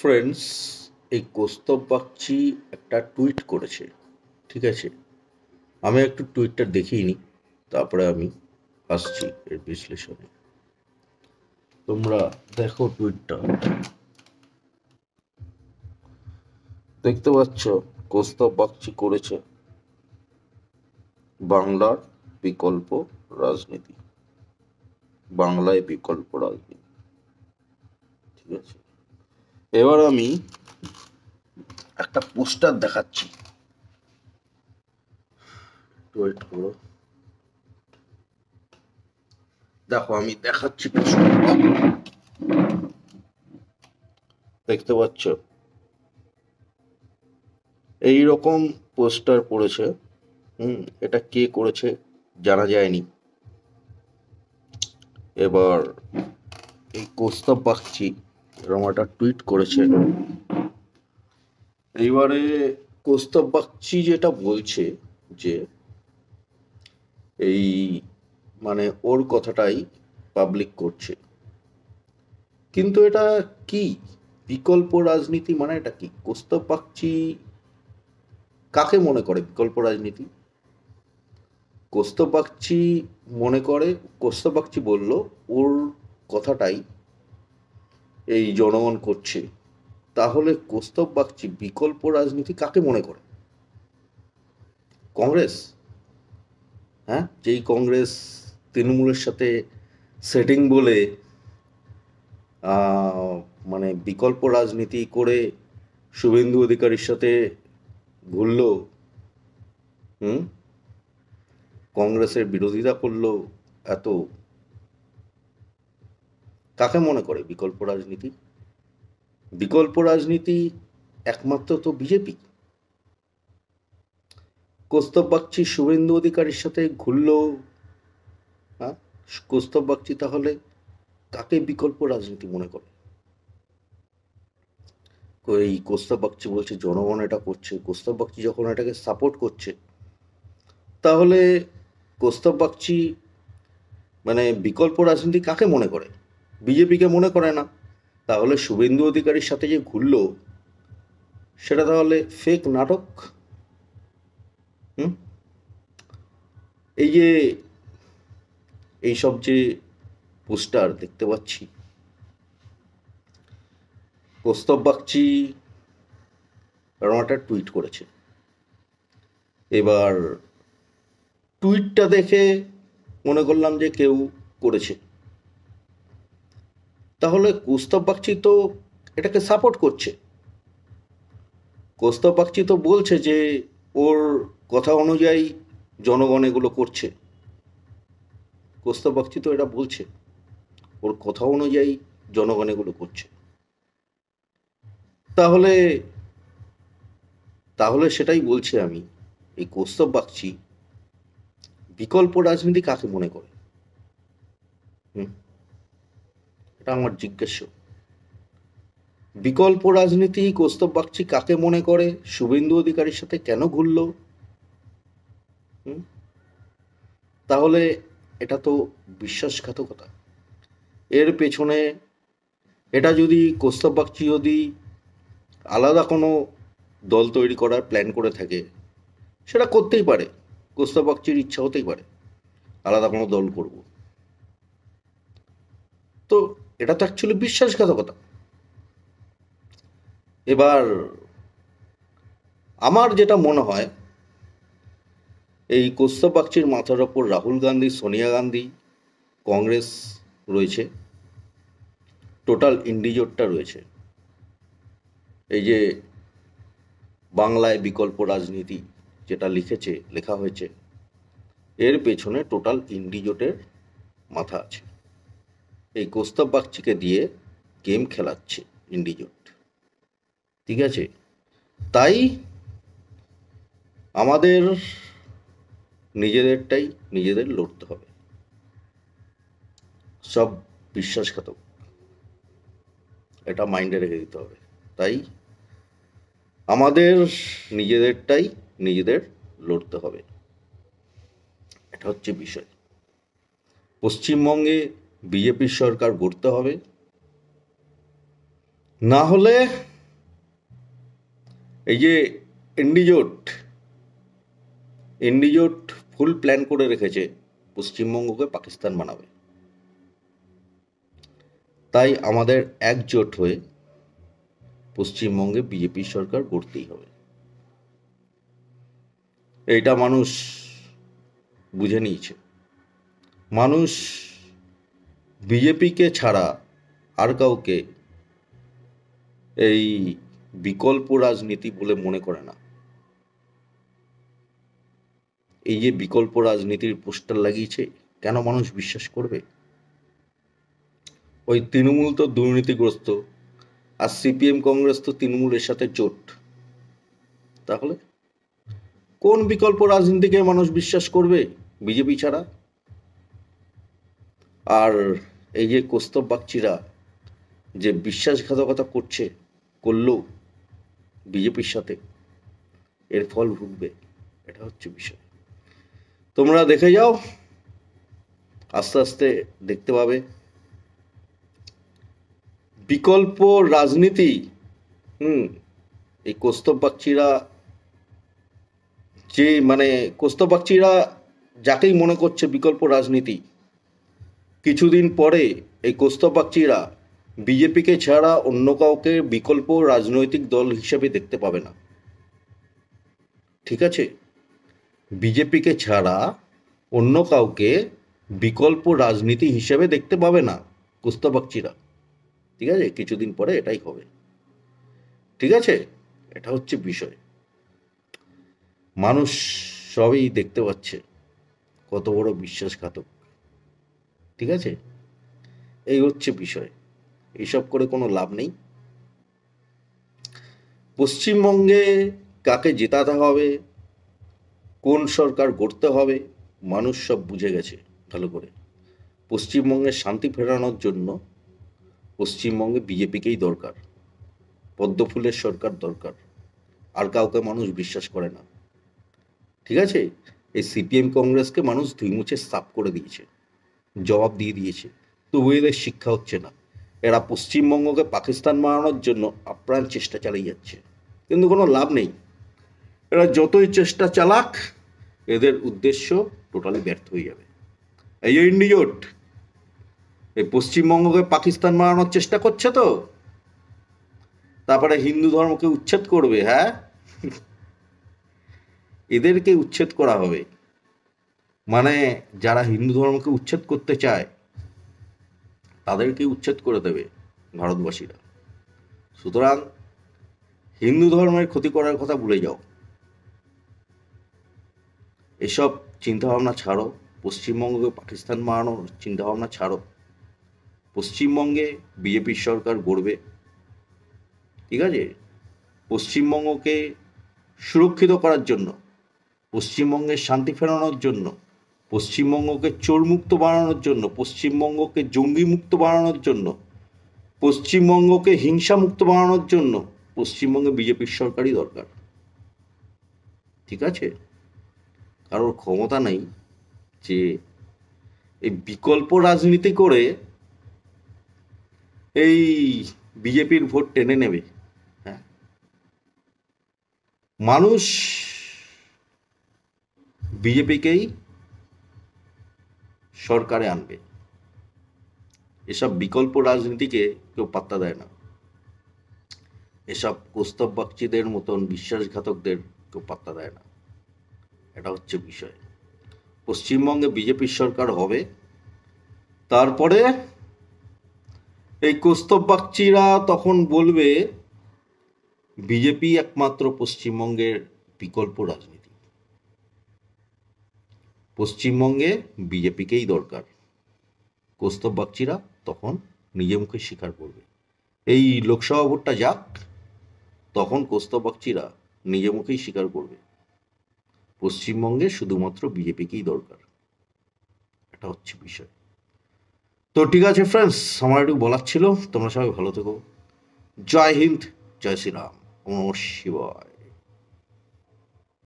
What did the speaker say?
Friends, এই কৌস্তব বাগচি একটা tweet করেছে। ঠিক আছে, আমি একটু টুইটটা দেখিয়ে নিই, তারপরে আমি আসছি এর বিশ্লেষণে। তোমরা দেখো টুইটটা, দেখতে পাচ্ছ? কৌস্তব বাগচি করেছে বাংলার বিকল্প রাজনীতি, বাংলায় বিকল্প রাজনীতি। ঠিক আছে, এবার আমি একটা পোস্টার দেখাচ্ছি, ওয়েট করো। দেখো, আমি দেখাচ্ছি পোস্টারটা, দেখতে পাচ্ছ? এইরকম পোস্টার পড়েছে। এটা কে করেছে জানা যায়নি। এবার এই কৌস্তব বাগচি এরকম একটা টুইট করেছে। এইবারে কৌস্তব বাগচি যেটা বলছে যে এই মানে ওর কথাটাই পাবলিক করছে, কিন্তু এটা কি বিকল্প রাজনীতি? মানে এটা কি? কৌস্তব বাগচি কাকে মনে করে বিকল্প রাজনীতি? কৌস্তব বাগচি মনে করে, কৌস্তব বাগচি বলল ওর কথাটাই এই জনগণ করছে। তাহলে কৌস্তব বাগচি বিকল্প রাজনীতি কাকে মনে করে? কংগ্রেস? হ্যাঁ, যেই কংগ্রেস তৃণমূলের সাথে সেটিং বলে মানে বিকল্প রাজনীতি করে শুভেন্দু অধিকারীর সাথে ঘুরলো, হুম, কংগ্রেসের বিরোধিতা করলো, এত কাকে মনে করে বিকল্প রাজনীতি? বিকল্প রাজনীতি একমাত্র তো বিজেপি। কৌস্তব বাগচি শুভেন্দু অধিকারীর সাথে ঘুরলো, হ্যাঁ, কৌস্তব বাগচি তাহলে কাকে বিকল্প রাজনীতি মনে করে? এই কৌস্তব বাগচি বলছে জনগণ এটা করছে, কৌস্তব বাগচি যখন এটাকে সাপোর্ট করছে, তাহলে কৌস্তব বাগচি মানে বিকল্প রাজনীতি কাকে মনে করে? বিজেপিকে মনে করে না। তাহলে শুভেন্দু অধিকারীর সাথে যে ঘুরলো, সেটা তাহলে ফেক নাটক। হুম, এই যে এইসব যে পোস্টার দেখতে পাচ্ছি, কৌস্তব বাগচি এরকম একটা টুইট করেছে। এবার টুইটটা দেখে মনে করলাম যে কেউ করেছে, তাহলে কৌস্তব বাগচি তো এটাকে সাপোর্ট করছে। কৌস্তব বাগচি তো বলছে যে ওর কথা অনুযায়ী জনগণ এগুলো করছে। কৌস্তব বাগচি তো এটা বলছে, ওর কথা অনুযায়ী জনগণ এগুলো করছে। তাহলে তাহলে সেটাই বলছি আমি, এই কৌস্তব বাগচি বিকল্প রাজনীতি কাকে মনে করে? হুম, এটা আমার জিজ্ঞাস্য। বিকল্প রাজনীতি কৌস্তব বাগচি কাকে মনে করে? শুভেন্দু অধিকারীর সাথে কেন ঘুরলো? হুম, তাহলে এটা তো বিশ্বাসঘাতকতা। এর পেছনে এটা যদি কৌস্তব বাগচি যদি আলাদা কোনো দল তৈরি করার প্ল্যান করে থাকে, সেটা করতেই পারে। কৌস্তব বাগচির ইচ্ছা হতেই পারে আলাদা কোনো দল করব। তো এটা তো অ্যাকচুয়ালি বিশ্বাসঘাতকতা। এবার আমার যেটা মনে হয়, এই কৌস্তব বাগচির মাথার ওপর রাহুল গান্ধী, সোনিয়া গান্ধী, কংগ্রেস রয়েছে, টোটাল ইন্ডিজোটটা রয়েছে। এই যে বাংলায় বিকল্প রাজনীতি যেটা লেখা হয়েছে, এর পেছনে টোটাল ইন্ডিজোটের মাথা আছে। এই কৌস্তব বাগচিকে দিয়ে গেম খেলাচ্ছে ইন্ডিজোট। ঠিক আছে, তাই আমাদের নিজেদেরটাই নিজেদের লড়তে হবে। সব বিশ্বাসঘাতক, এটা মাইন্ডে রেখে দিতে হবে। তাই আমাদের নিজেদেরটাই নিজেদের লড়তে হবে, এটা হচ্ছে বিষয়। পশ্চিমবঙ্গে বিজেপির সরকার গড়তে হবে, না হলে এই যে এনডিজোট এনডিজোট ফুল প্ল্যান করে রেখেছে পশ্চিমবঙ্গকে পাকিস্তান বানাবে। তাই আমাদের একজোট হয়ে পশ্চিমবঙ্গে বিজেপি সরকার গড়তেই হবে। এইটা মানুষ বুঝে নিয়েছে। মানুষ বিজেপিকে ছাড়া আর কাউকে এই বিকল্প রাজনীতি বলে মনে করে না। এই যে বিকল্প রাজনীতির পোস্টার লাগিয়েছে, কেন মানুষ বিশ্বাস করবে? ওই তৃণমূল তো দুর্নীতিগ্রস্ত, আর সিপিএম কংগ্রেস তো তৃণমূলের সাথে জোট। তাহলে কোন বিকল্প রাজনীতিকে মানুষ বিশ্বাস করবে বিজেপি ছাড়া? আর এই যে কৌস্তব বাগচিরা যে বিশ্বাসঘাতকতা করলো বিজেপির সাথে, এর ফল ভুগবে। এটা হচ্ছে বিষয়। তোমরা দেখে যাও, আস্তে আস্তে দেখতে পাবে বিকল্প রাজনীতি। এই কৌস্তব বাগচিরা কৌস্তব বাগচিরা যাকেই মনে করছে বিকল্প রাজনীতি, কিছুদিন পরে এই কৌস্তব বাগচিরা বিজেপিকে ছাড়া অন্য কাউকে বিকল্প রাজনৈতিক দল হিসেবে দেখতে পাবে না। ঠিক আছে? বিজেপিকে ছাড়া অন্য কাউকে বিকল্প রাজনীতি হিসেবে দেখতে পাবে না কৌস্তব বাগচিরা। ঠিক আছে? কিছুদিন পরে এটাই হবে। ঠিক আছে? এটা হচ্ছে বিষয়। মানুষ সবই দেখতে পাচ্ছে কত বড় বিশ্বাসঘাতক। ঠিক আছে? এই হচ্ছে বিষয়। এইসব করে কোনো লাভ নেই। পশ্চিমবঙ্গে কাকে জেতাতে হবে, কোন সরকার গড়তে হবে, মানুষ সব বুঝে গেছে ভালো করে। পশ্চিমবঙ্গে শান্তি ফেরানোর জন্য পশ্চিমবঙ্গে বিজেপিকেই দরকার, পদ্মফুলের সরকার দরকার। আর কাউকে মানুষ বিশ্বাস করে না। ঠিক আছে? এই সিপিএম কংগ্রেসকে মানুষ ধুই মুছে সাফ করে দিয়েছে, জবাব দিয়ে দিয়েছে। তবু এদের শিক্ষা হচ্ছে না। এরা পশ্চিমবঙ্গকে পাকিস্তান বানানোর জন্য আপ্রাণ চেষ্টা চালিয়ে যাচ্ছে, কিন্তু কোনো লাভ নেই। এরা যতই চেষ্টা চালাক, এদের উদ্দেশ্য টোটালি ব্যর্থ হয়ে যাবে। এই যে ইন্ডিজোট এই পশ্চিমবঙ্গকে পাকিস্তান বানানোর চেষ্টা করছে, তো তারপরে হিন্দু ধর্মকে উচ্ছেদ করবে। হ্যাঁ, এদেরকে উচ্ছেদ করা হবে। যারা হিন্দু ধর্মকে উচ্ছেদ করতে চায় তাদেরকে উচ্ছেদ করে দেবে ভারতবাসীরা। সুতরাং হিন্দু ধর্মের ক্ষতি করার কথা ভুলে যাও। এসব চিন্তাভাবনা ছাড়ো। পশ্চিমবঙ্গকে পাকিস্তান বানানোর চিন্তাভাবনা ছাড়ো। পশ্চিমবঙ্গে বিজেপির সরকার গড়বে। ঠিক আছে? পশ্চিমবঙ্গকে সুরক্ষিত করার জন্য, পশ্চিমবঙ্গের শান্তি ফেরানোর জন্য, পশ্চিমবঙ্গকে চোরমুক্ত বানানোর জন্য, পশ্চিমবঙ্গকে জঙ্গিমুক্ত বানানোর জন্য, পশ্চিমবঙ্গকে হিংসামুক্ত বানানোর জন্য পশ্চিমবঙ্গে বিজেপির সরকারই দরকার। ঠিক আছে? কারোর ক্ষমতা নেই যে এই বিকল্প রাজনীতি করে এই বিজেপির ভোট টেনে নেবে। হ্যাঁ, মানুষ বিজেপিকেই সরকারে আনবে। এসব বিকল্প রাজনীতিকে কেউ পাত্তা দেয় না। এসব কৌস্তব বাগচিদের মতন বিশ্বাসঘাতকদের কেউ পাত্তা দেয় না। এটা হচ্ছে বিষয়। পশ্চিমবঙ্গে বিজেপির সরকার হবে, তারপরে এই কৌস্তব বাগচিরা তখন বলবে বিজেপি একমাত্র পশ্চিমবঙ্গের বিকল্প রাজনীতি, পশ্চিমবঙ্গে বিজেপিকেই দরকার। কৌস্তব বাগচিরা তখন নিজে মুখে স্বীকার করবে। এই লোকসভা ভোটটা যাক, তখন কৌস্তব বাগচিরা নিজে মুখেই স্বীকার করবে পশ্চিমবঙ্গে শুধুমাত্র বিজেপিকেই দরকার। এটা হচ্ছে বিষয়। তো ঠিক আছে ফ্রেন্ডস, আমার একটু বলার ছিল। তোমরা সবাই ভালো থেকো। জয় হিন্দ, জয় শ্রীরাম, নমঃ শিবায়।